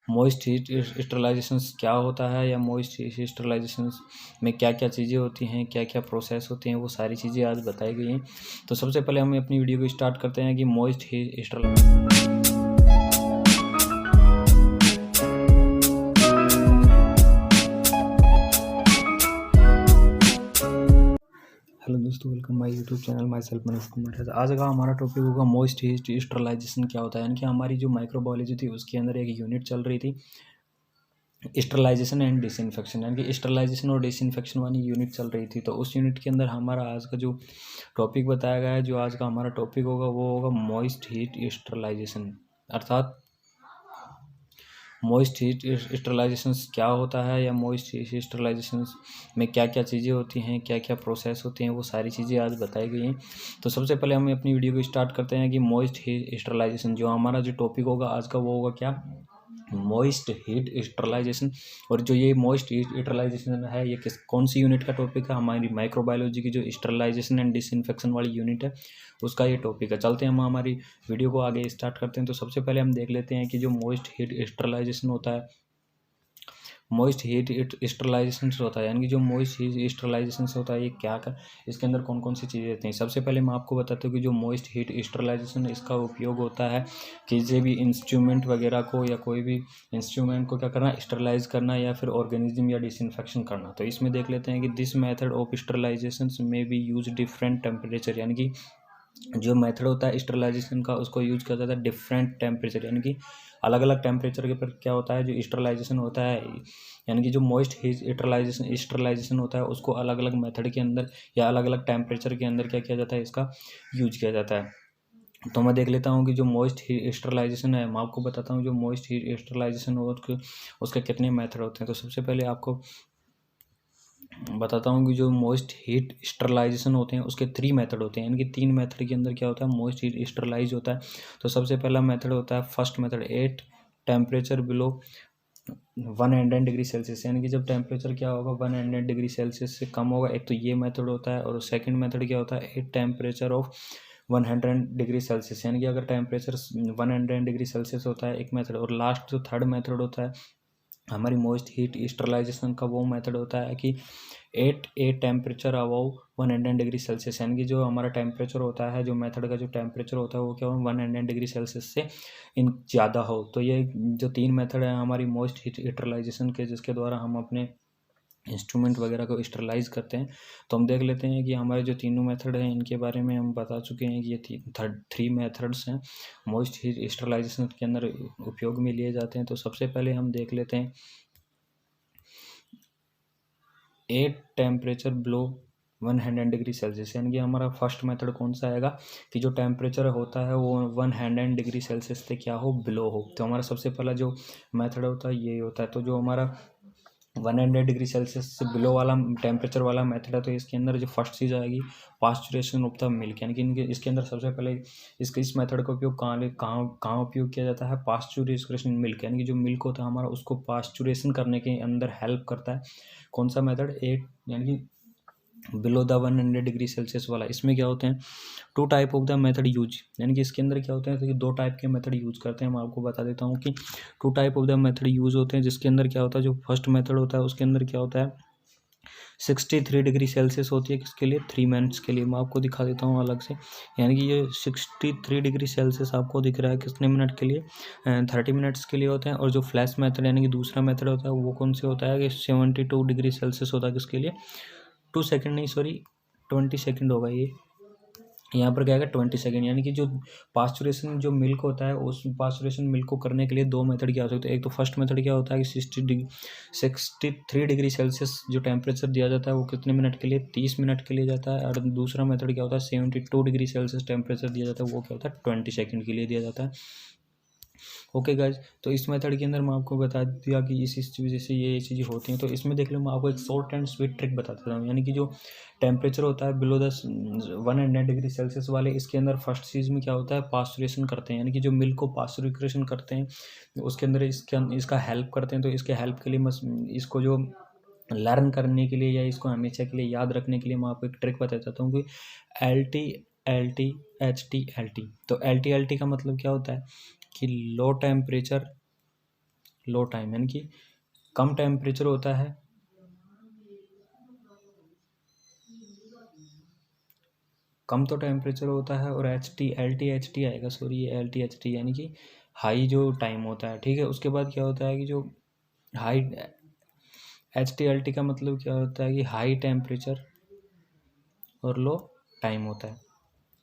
Moist heat sterilization क्या होता है या मॉइस्ट हीट स्टरलाइजेशन में क्या क्या चीज़ें होती हैं, क्या क्या प्रोसेस होते हैं, वो सारी चीज़ें आज बताई गई हैं। तो सबसे पहले हम अपनी वीडियो को स्टार्ट करते हैं कि मॉइस्ट हीट स्टरलाइजेशन। हेलो दोस्तों, welcome my YouTube channel my self Manoj Kumar. आज का हमारा टॉपिक होगा मॉइस्ट हीट स्टरलाइजेशन क्या होता है। यानी कि हमारी जो माइक्रोबायोलॉजी थी उसके अंदर एक यूनिट चल रही थी स्टरलाइजेशन एंड डिसइंफेक्शन, यानी कि स्टरलाइजेशन और डिसइंफेक्शन वाली यूनिट चल रही थी। तो उस यूनिट के अंदर हमारा आज का जो टॉपिक बताया गया है, जो आज का हमारा टॉपिक होगा वो होगा मॉइस्ट हीट स्टरलाइजेशन, अर्थात मॉइस्ट हीट स्टरलाइजेशन क्या होता है या मॉइस्ट हीट स्टरलाइजेशन में क्या क्या चीज़ें होती हैं, क्या क्या प्रोसेस होते हैं, वो सारी चीज़ें आज बताई गई हैं। तो सबसे पहले हम अपनी वीडियो को स्टार्ट करते हैं कि मॉइस्ट हीट स्टरलाइजेशन, जो हमारा जो टॉपिक होगा आज का वो होगा क्या, मॉइस्ट हीट स्टरलाइजेशन। और जो ये मॉइस्ट हीट स्टरलाइजेशन है ये कौन सी यूनिट का टॉपिक है, हमारी माइक्रोबायोलॉजी की जो स्टरलाइजेशन एंड डिसइंफेक्शन वाली यूनिट है उसका ये टॉपिक है। चलते हैं हम हमारी वीडियो को आगे स्टार्ट करते हैं। तो सबसे पहले हम देख लेते हैं कि जो मॉइस्ट हीट स्टरलाइजेशन होता है, मॉइस्ट हीट स्टरलाइजेशन होता है, यानी कि जो मॉइस्ट हीट स्टरलाइजेशन होता है ये क्या कर, इसके अंदर कौन कौन सी चीज़ें रहती हैं। सबसे पहले मैं आपको बताता हूँ कि जो मॉइस्ट हीट स्टरलाइजेशन इसका उपयोग होता है किसी भी इंस्ट्रूमेंट वगैरह को या कोई भी इंस्ट्रूमेंट को क्या करना, स्टरलाइज करना या फिर ऑर्गेनिज्म या डिसइंफेक्शन करना। तो इसमें देख लेते हैं कि दिस मेथड ऑफ स्टरलाइजेशन में बी यूज डिफरेंट टेम्परेचर, यानी कि जो मेथड होता है स्टरलाइजेशन का उसको यूज किया जाता है डिफरेंट टेम्परेचर, यानी कि अलग अलग टेम्परेचर के पर क्या होता है जो स्टरलाइजेशन होता है, यानी कि जो मॉइस्ट हीट स्टरलाइजेशन होता है उसको अलग अलग मेथड के अंदर या अलग अलग टेम्परेचर के अंदर क्या किया जाता है, इसका यूज किया जाता है। तो मैं देख लेता हूँ कि जो मॉइस्ट हीट स्टरलाइजेशन है, मैं आपको बताता हूँ जो मॉइस्ट हीट स्टरलाइजेशन हो उसके कितने मेथड होते हैं। तो सबसे पहले आपको बताता हूँ कि जो मॉइस्ट हीट स्टरलाइजेशन होते हैं उसके 3 मेथड होते हैं, यानी कि 3 मेथड के अंदर क्या होता है, मॉइस्ट हीट स्टरलाइज होता है। तो सबसे पहला मेथड होता है first method, 8 temperature below 100 degree Celsius, यानी कि जब टेम्परेचर क्या होगा 100 डिग्री सेल्सियस से कम होगा, एक तो ये मेथड होता है। और सेकंड मेथड क्या होता है, 8 टेम्परेचर ऑफ 100 डिग्री सेल्सियस, यानी कि अगर टेम्परेचर 100 डिग्री सेल्सियस होता है एक मेथड। और लास्ट जो थर्ड मेथड होता है हमारी मॉइस्ट हीट स्टरलाइजेशन का, वो मेथड होता है कि 8 टेम्परेचर अबव 100 डिग्री सेल्सियस, यानी कि जो हमारा टेम्परेचर होता है, जो मेथड का जो टेम्परेचर होता है वो क्या हो, 100 डिग्री सेल्सियस से इन ज़्यादा हो। तो ये जो 3 मेथड है हमारी मॉइस्ट हीट स्टरलाइजेशन के, जिसके द्वारा हम अपने इंस्ट्रूमेंट वगैरह को स्टरलाइज करते हैं। तो हम देख लेते हैं कि हमारे जो तीनों मेथड हैं इनके बारे में हम बता चुके हैं कि ये 3 मेथड्स हैं मॉइस्ट हीट स्टरलाइजेशन के अंदर उपयोग में लिए जाते हैं। तो सबसे पहले हम देख लेते हैं 8 टेम्परेचर बिलो 100 डिग्री सेल्सियस, यानी कि हमारा फर्स्ट मेथड कौन सा आएगा कि जो टेम्परेचर होता है वो 100 डिग्री सेल्सियस से क्या हो, बिलो हो। तो हमारा सबसे पहला जो मेथड होता है ये होता है। तो जो हमारा 100 डिग्री सेल्सियस से बिलो वाला टेम्परेचर वाला मेथड है, तो इसके अंदर जो फर्स्ट चीज़ आएगी पास्चुरेशन ऑफ द मिल्क, यानी कि इनके इसके अंदर सबसे पहले इस मेथड का उपयोग कहाँ उपयोग किया जाता है, पास्चुरेशन मिल्क, यानी कि जो मिल्क होता है हमारा उसको पास्चुरेशन करने के अंदर हेल्प करता है। कौन सा मेथड, 8 यानी कि बिलो द 100 डिग्री सेल्सियस वाला। इसमें क्या होते हैं 2 type of the method use, यानी कि इसके अंदर क्या होते हैं, तो 2 टाइप के मेथड यूज करते हैं। मैं आपको बता देता हूँ कि 2 type of the method use होते हैं, जिसके अंदर क्या होता है, जो फर्स्ट मेथड होता है उसके अंदर क्या होता है 63 डिग्री सेल्सियस होती है, किसके लिए, 3 मिनट्स के लिए। मैं आपको दिखा देता हूँ अलग से, यानी कि ये 63 डिग्री सेल्सियस आपको दिख रहा है कितने मिनट के लिए, 30 मिनट्स के लिए होते हैं। और जो फ्लैश मेथड यानी कि दूसरा मेथड होता है वो कौन से होता है कि 72 डिग्री सेल्सियस होता है, किसके लिए, 2 सेकेंड नहीं सॉरी 20 सेकेंड होगा ये, यहाँ पर क्या आएगा 20 सेकेंड। यानी कि जो पास्चुरेशन जो मिल्क होता है उस पास्चुरेशन मिल्क को करने के लिए 2 मेथड की आवश्यकता है। एक तो फर्स्ट मेथड क्या होता है कि 63 डिग्री सेल्सियस जो टेम्परेचर दिया जाता है वो कितने मिनट के लिए, 30 मिनट के लिए जाता है। और दूसरा मेथड क्या होता है 72 डिग्री सेल्सियस टेम्परेचर दिया जाता है, वो क्या होता है 20 सेकेंड के लिए दिया जाता है। ओके गाइज, तो इस मेथड के अंदर मैं आपको बता दिया कि इस वजह से ये चीज़ें होती हैं। तो इसमें देख लो मैं आपको एक शॉर्ट एंड स्वीट ट्रिक बता देता हूँ, यानी कि जो टेम्परेचर होता है बिलो 100 डिग्री सेल्सियस वाले, इसके अंदर फर्स्ट चीज़ में क्या होता है पास्चुरेशन करते हैं, यानी कि जो मिल्क को पास्चुरेशन करते हैं उसके अंदर इसका हेल्प करते हैं। तो इसके हेल्प के लिए मैं इसको जो लर्न करने के लिए या इसको हमेशा के लिए याद रखने के लिए मैं आपको एक ट्रिक बता देता हूँ कि LT HT LT। तो LT LT का मतलब क्या होता है कि लो टेम्परेचर लो टाइम, यानी कि कम टेम्परेचर होता है, कम तो टेम्परेचर होता है, और एच टी आएगा, सॉरी ये एच टी यानी कि हाई जो टाइम होता है, ठीक है। उसके बाद क्या होता है कि जो हाई एल टी का मतलब क्या होता है कि हाई टेम्परेचर और लो टाइम होता है।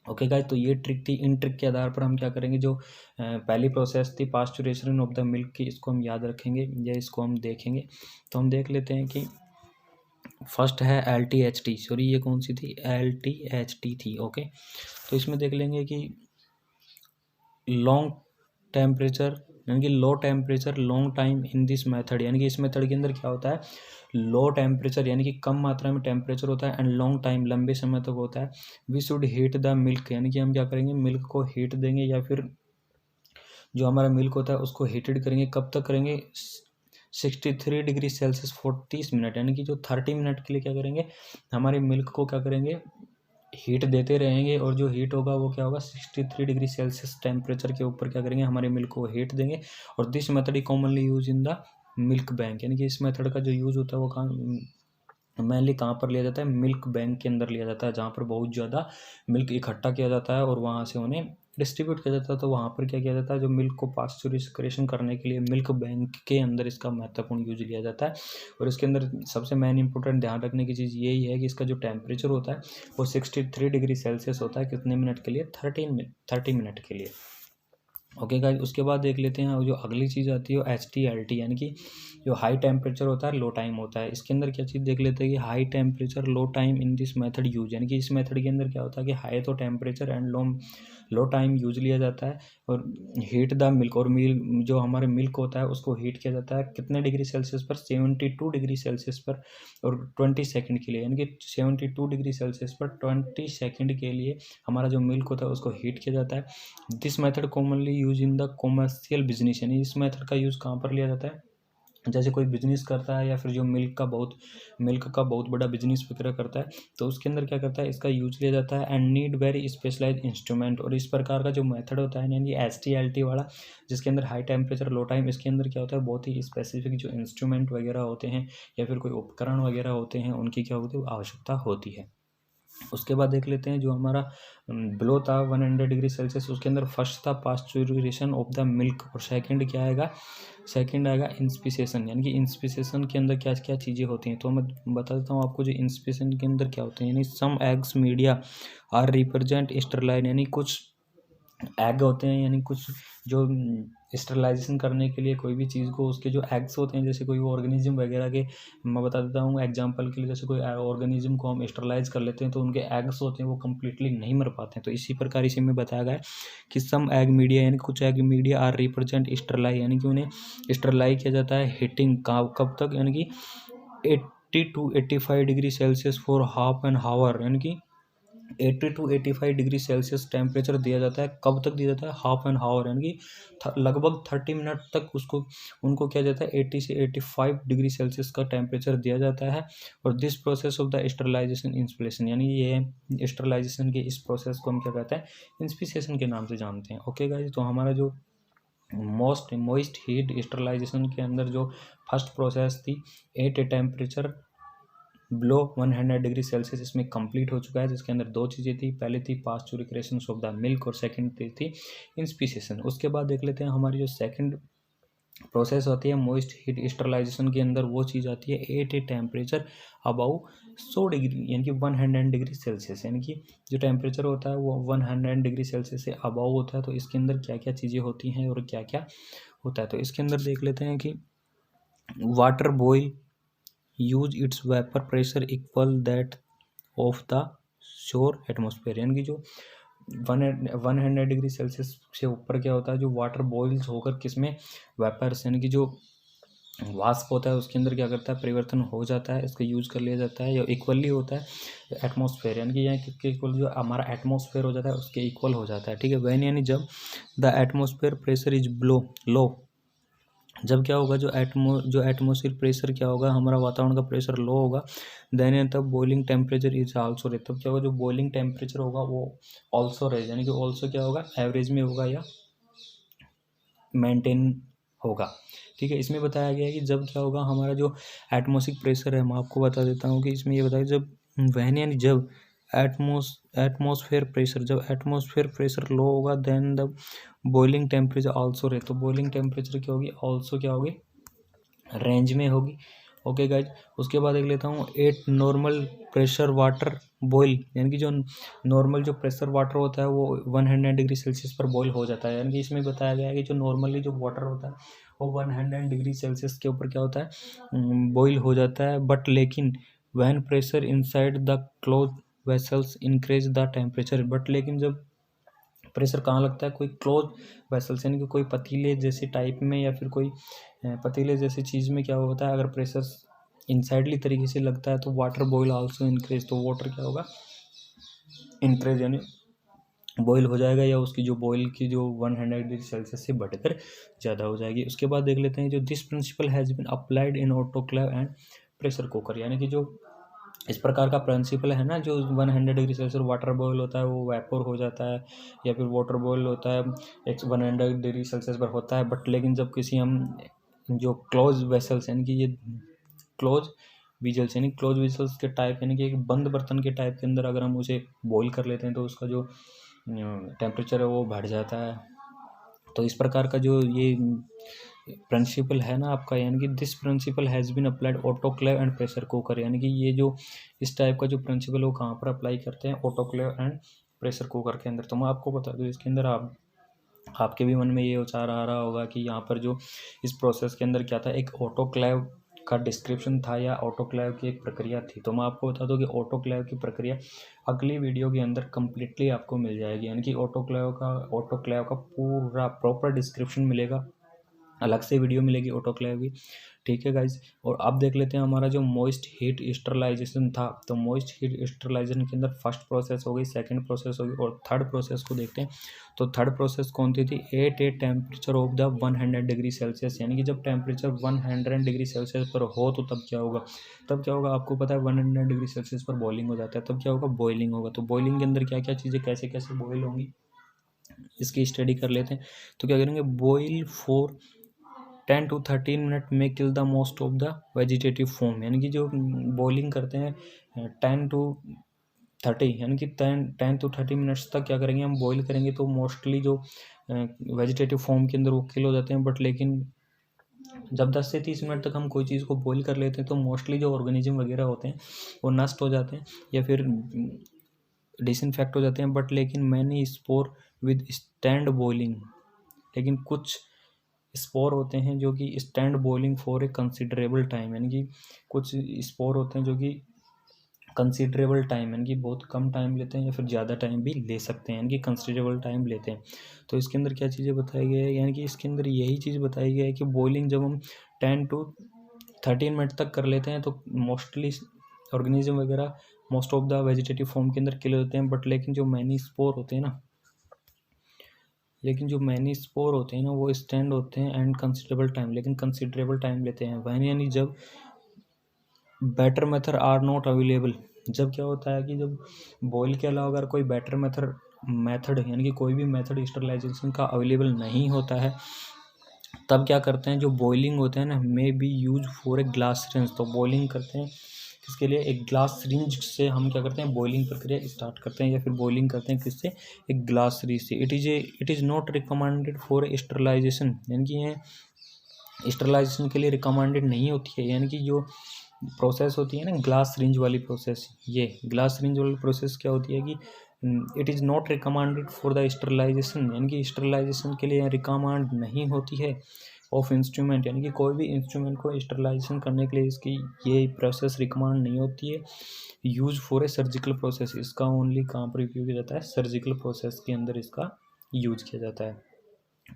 ओके गाइस, तो ये ट्रिक थी। इन ट्रिक के आधार पर हम क्या करेंगे, जो पहली प्रोसेस थी पास्चुरेशन ऑफ द मिल्क की, इसको हम याद रखेंगे या इसको हम देखेंगे। तो हम देख लेते हैं कि फर्स्ट है L T H T, sorry ये कौन सी थी, एल टी एच टी थी। ओके, तो इसमें देख लेंगे कि लॉन्ग टेम्परेचर यानी कि low temperature long time in this method, यानी कि इस मेथड के अंदर क्या होता है, लो टेम्परेचर यानी कि कम मात्रा में टेम्परेचर होता है, एंड लॉन्ग टाइम लंबे समय तक होता है। We should heat the milk, यानी कि हम क्या करेंगे, मिल्क को हीट देंगे, या फिर जो हमारा मिल्क होता है उसको हीटेड करेंगे। कब तक करेंगे, 63 डिग्री सेल्सियस फॉर 30 मिनट, यानी कि जो 30 मिनट के लिए क्या करेंगे, हमारे मिल्क को क्या करेंगे, हीट देते रहेंगे, और जो हीट होगा वो क्या होगा, 63 डिग्री सेल्सियस टेम्परेचर के ऊपर क्या करेंगे, हमारे मिल्क को हीट देंगे। और this method is commonly use in the milk bank, यानी कि इस मेथड का जो यूज होता है वो मेनली कहाँ पर लिया जाता है, मिल्क बैंक के अंदर लिया जाता है, जहाँ पर बहुत ज़्यादा मिल्क इकट्ठा किया जाता है और वहाँ से उन्हें डिस्ट्रीब्यूट किया जाता है। तो वहाँ पर क्या किया जाता है, जो मिल्क को पास्चुराइजेशन करने के लिए मिल्क बैंक के अंदर इसका महत्वपूर्ण यूज लिया जाता है। और इसके अंदर सबसे मेन इंपॉर्टेंट ध्यान रखने की चीज़ यही है कि इसका जो टेम्परेचर होता है वो 63 डिग्री सेल्सियस होता है, कितने मिनट के लिए, 30 मिनट के लिए। ओके गाइस, उसके बाद देख लेते हैं जो अगली चीज़ आती है एच टी एल टी, यानी कि जो हाई टेम्परेचर होता है लो टाइम होता है। इसके अंदर क्या चीज़ देख लेते हैं कि high temperature low time in this method use, यानी कि इस मेथड के अंदर क्या होता है कि हाई तो temperature and low time use लिया जाता है, और हीट द मिल्क, और मिल्क जो हमारे मिल्क होता है उसको हीट किया जाता है कितने डिग्री सेल्सियस पर, 72 डिग्री सेल्सियस पर, और 20 सेकेंड के लिए, यानी कि 72 डिग्री सेल्सियस पर 20 सेकेंड के लिए हमारा जो मिल्क होता है उसको हीट किया जाता है। This method commonly use in the commercial business, यानी इस मेथड का यूज़ कहाँ पर लिया जाता है, जैसे कोई बिजनेस करता है या फिर जो मिल्क का बहुत बड़ा बिजनेस वगैरह करता है, तो उसके अंदर क्या करता है, इसका यूज लिया जाता है, and need very specialise instrument. और इस प्रकार का जो मेथड होता है यानी एच टी एल टी वाला, जिसके अंदर हाई टेम्परेचर लो टाइम, इसके अंदर क्या होता है, बहुत ही स्पेसिफिक जो इंस्ट्रूमेंट वगैरह होते हैं या फिर कोई उपकरण वगैरह होते हैं, उनकी क्या होती है, आवश्यकता होती है। उसके बाद देख लेते हैं जो हमारा ब्लो था 100 डिग्री सेल्सियस, उसके अंदर फर्स्ट था पास्चुराइजेशन ऑफ द मिल्क, और सेकंड क्या आएगा, सेकंड आएगा इंस्पीसेशन, यानी कि इंस्पीसेशन के अंदर क्या क्या चीज़ें होती हैं। तो मैं बता देता हूँ आपको जो इंस्पीसेशन के अंदर क्या होते हैं, यानी some eggs media are represent स्टरलाइन, यानी कुछ एग होते हैं, यानी कुछ जो स्टरलाइजेशन करने के लिए कोई भी चीज़ को, उसके जो एग्स होते हैं, जैसे कोई ऑर्गेनिज्म वगैरह के, मैं बता देता हूँ एग्जांपल के लिए, जैसे कोई ऑर्गेनिज्म को हम स्टरलाइज कर लेते हैं तो उनके एग्स होते हैं वो कम्प्लीटली नहीं मर पाते हैं। तो इसी प्रकार इसी में बताया गया है कि सम एग मीडिया, यानी कुछ एग मीडिया आर रिप्रेजेंट स्टरलाई, यानी कि उन्हें स्टरलाई किया जाता है हीटिंग कब तक, यानी कि 80 to 85 degree Celsius for half an hour, यानी कि 80 to 85 डिग्री सेल्सियस टेम्परेचर दिया जाता है। कब तक दिया जाता है, हाफ एन आवर, यानी कि लगभग 30 मिनट तक उनको क्या जाता है, 80 से 85 डिग्री सेल्सियस का टेम्परेचर दिया जाता है। और this process of the sterilisation inspiration, यानी ये स्टरलाइजेशन के इस प्रोसेस को हम क्या कहते हैं, इंस्पिरेशन के नाम से जानते हैं। ओके गाइस, तो हमारा जो मोइस्ट हीट स्टरलाइजेशन के अंदर जो फर्स्ट प्रोसेस थी at temperature blow 100 degree Celsius, इसमें कंप्लीट हो चुका है, जिसके अंदर दो चीज़ें थी, पहली थी पास्चुराइजेशन ऑफ द मिल्क, और सेकंड थी इंस्पीसेशन। उसके बाद देख लेते हैं हमारी जो सेकंड प्रोसेस होती है मोइस्ट हीट स्टरलाइजेशन के अंदर, वो चीज़ आती है at a temperature about 100 degree, यानी कि 100 डिग्री सेल्सियस, यानी कि जो टेम्परेचर होता है वो 100 डिग्री सेल्सियस से अबाउ होता है। तो इसके अंदर क्या क्या चीज़ें होती हैं और क्या क्या होता है, तो इसके अंदर देख लेते हैं कि water boil use its vapour pressure equal that of the sure atmosphere, यानी कि जो 100 डिग्री सेल्सियस से ऊपर क्या होता है, जो वाटर बॉइल्स होकर किसमें, वेपर्स, यानी कि जो वाष्प होता है उसके अंदर क्या करता है, परिवर्तन हो जाता है, इसका यूज कर लिया जाता है, या इक्वली होता है एटमोसफेयर, यानी कि यहाँ किसके इक्वल, जो हमारा एटमोसफेयर हो जाता है उसके इक्वल हो जाता है, ठीक है। वैन यानी जब the atmosphere pressure is low, जब क्या होगा, जो एटमोसफियर प्रेशर क्या होगा, हमारा वातावरण का प्रेशर लो होगा, देन तब बॉइलिंग टेम्परेचर इज आल्सो रहे, तब क्या होगा, जो बॉइलिंग टेम्परेचर होगा वो ऑल्सो रहे, यानी कि ऑल्सो क्या होगा, एवरेज में होगा या मेंटेन होगा। ठीक है, इसमें बताया गया है कि जब क्या होगा, हमारा जो एटमॉस्फेरिक प्रेशर है, मैं आपको बता देता हूँ कि इसमें ये बताया जब वहन यानी जब एटमॉस्फेयर प्रेशर लो होगा then the boiling temperature also रहे, तो बॉइलिंग टेम्परेचर क्या होगी, आल्सो क्या होगी, रेंज में होगी। ओके गाइज, उसके बाद देख लेता हूँ eight normal pressure water boil, यानी कि जो नॉर्मल जो प्रेशर वाटर होता है वो 100 डिग्री सेल्सियस पर बॉईल हो जाता है। यानी कि इसमें बताया गया है कि जो नॉर्मली जो वाटर होता है वो 100 डिग्री सेल्सियस के ऊपर क्या होता है, बॉईल हो जाता है। बट लेकिन when pressure inside the close vessels increase the temperature, but लेकिन जब प्रेशर कहाँ लगता है, कोई क्लोज वेसल्स यानी कि कोई पतीले जैसे टाइप में या फिर कोई पतीले जैसी चीज़ में क्या होता है, अगर प्रेशर इनसाइडली तरीके से लगता है तो वाटर बॉईल आल्सो इंक्रीज, तो वाटर क्या होगा, इंक्रीज यानी बॉईल हो जाएगा, या उसकी जो बॉईल की जो 100 डिग्री सेल्सियस से बढ़कर ज़्यादा हो जाएगी। उसके बाद देख लेते हैं जो this principle has been applied in autoclave and pressure cooker, यानी कि जो इस प्रकार का प्रिंसिपल है ना, जो 100 डिग्री सेल्सियस वाटर बॉईल होता है वो वेपोर हो जाता है, या फिर वाटर बॉईल होता है 100 डिग्री सेल्सियस पर होता है। बट लेकिन जब किसी हम जो क्लोज वेसल्स यानी कि ये क्लोज विजल्स यानी क्लोज विजल्स के टाइप यानी कि एक बंद बर्तन के टाइप के अंदर अगर हम उसे बॉईल कर लेते हैं तो उसका जो टेम्परेचर है वो बढ़ जाता है। तो इस प्रकार का जो ये प्रिंसिपल है ना आपका, यानी कि this principle has been applied autoclave and pressure cooker, यानी कि ये जो इस टाइप का जो प्रिंसिपल है वो कहाँ पर अप्लाई करते हैं, ऑटोक्लेव एंड प्रेशर कुकर के अंदर। तो मैं आपको बता दूँ इसके अंदर आपके भी मन में ये विचार आ रहा होगा कि यहाँ पर जो इस प्रोसेस के अंदर क्या था, एक ऑटोक्लेव का डिस्क्रिप्शन था या ऑटोक्लेव की एक प्रक्रिया थी। तो मैं आपको बता दूं कि ऑटोक्लेव की प्रक्रिया अगली वीडियो के अंदर कम्प्लीटली आपको मिल जाएगी, यानी कि ऑटोक्लेव का पूरा प्रॉपर डिस्क्रिप्शन मिलेगा, अलग से वीडियो मिलेगी ऑटोक्लेव की। ठीक है गाइज, और अब देख लेते हैं हमारा जो मॉइस्ट हीट स्टरलाइजेशन था। तो मॉइस्ट हीट स्टरलाइजेशन के अंदर फर्स्ट प्रोसेस हो गई, सेकंड प्रोसेस होगी और थर्ड प्रोसेस को देखते हैं। तो थर्ड प्रोसेस कौन थी at temperature of the 100 degree Celsius, यानी कि जब टेम्परेचर 100 डिग्री सेल्सियस पर हो तो तब क्या होगा, आपको पता है 100 डिग्री सेल्सियस पर बॉइलिंग हो जाता है, तब क्या होगा, बॉइलिंग होगा। तो बॉइलिंग के अंदर क्या क्या चीज़ें कैसे कैसे बॉइल होंगी इसकी स्टडी कर लेते हैं। तो क्या करेंगे, बॉइल फॉर 10 to 13 मिनट में kill the most of the vegetative form, यानी कि जो बॉइलिंग करते हैं 10 to 30 यानी कि 10 to 30 मिनट्स तक क्या करेंगे, हम बॉईल करेंगे तो मोस्टली जो वेजिटेटिव फॉर्म के अंदर वो किल हो जाते हैं। बट लेकिन जब 10 से 30 मिनट तक हम कोई चीज़ को बॉईल कर लेते हैं तो मोस्टली जो ऑर्गेनिज्म वगैरह होते हैं वो नष्ट हो जाते हैं या फिर डिसइंफेक्ट हो जाते हैं। बट लेकिन many spore with stand boiling, लेकिन कुछ स्पोर होते हैं जो कि stand boiling for a considerable time, यानी कि कुछ स्पोर होते हैं जो कि कंसिडरेबल टाइम यानी कि बहुत कम टाइम लेते हैं या फिर ज़्यादा टाइम भी ले सकते हैं, यानी कि कंसिडरेबल टाइम लेते हैं। तो इसके अंदर क्या चीज़ें बताई गई है, यानी कि इसके अंदर यही चीज़ बताई गई है कि बॉइलिंग जब हम 10 to 13 मिनट तक कर लेते हैं तो मोस्टली ऑर्गेनिज्म वगैरह most of the vegetative form के अंदर किल होते हैं। बट लेकिन जो मैनी स्पोर होते हैं ना वो स्टैंड होते हैं एंड कंसिडरेबल टाइम लेते हैं वह, यानी जब better method are not available, जब क्या होता है कि जब बॉयल के अलावा अगर कोई बेटर मेथड यानी कि कोई भी मेथड स्टरलाइजेशन का अवेलेबल नहीं होता है तब क्या करते हैं, जो बॉइलिंग होते हैं ना may be use for a glass rinse. तो बॉइलिंग करते हैं किसके लिए, एक ग्लास रिंज से हम क्या करते हैं बॉइलिंग प्रक्रिया स्टार्ट करते हैं या फिर बॉइलिंग करते हैं किससे, एक ग्लास रिंज से। It is not recommended for sterilisation, यानी कि ये स्टरलाइजेशन के लिए रिकमेंडेड नहीं होती है। यानी कि जो प्रोसेस होती है ना ग्लास रिंज वाली प्रोसेस, ये ग्लास रिंज वाली प्रोसेस क्या होती है कि it is not recommended for the sterilisation, यानी कि स्टरलाइजेशन के लिए रिकमेंड नहीं होती है ऑफ इंस्ट्रूमेंट, यानी कि कोई भी इंस्ट्रूमेंट को स्टरलाइजेशन करने के लिए इसकी ये प्रोसेस रिकमेंड नहीं होती है। Use for a surgical process, इसका ओनली कहाँ पर उपयोग किया जाता है, सर्जिकल प्रोसेस के अंदर इसका यूज किया जाता है।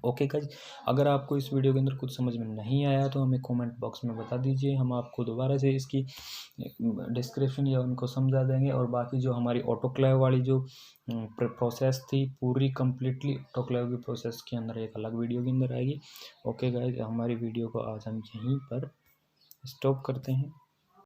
ओके गाइज, अगर आपको इस वीडियो के अंदर कुछ समझ में नहीं आया तो हमें कमेंट बॉक्स में बता दीजिए, हम आपको दोबारा से इसकी डिस्क्रिप्शन या उनको समझा देंगे। और बाकी जो हमारी ऑटोक्लेव वाली जो प्रोसेस थी पूरी कम्प्लीटली ऑटोक्लेव की प्रोसेस के अंदर एक अलग वीडियो के अंदर आएगी। ओके गाइज, हमारी वीडियो को आज हम यहीं पर स्टॉप करते हैं।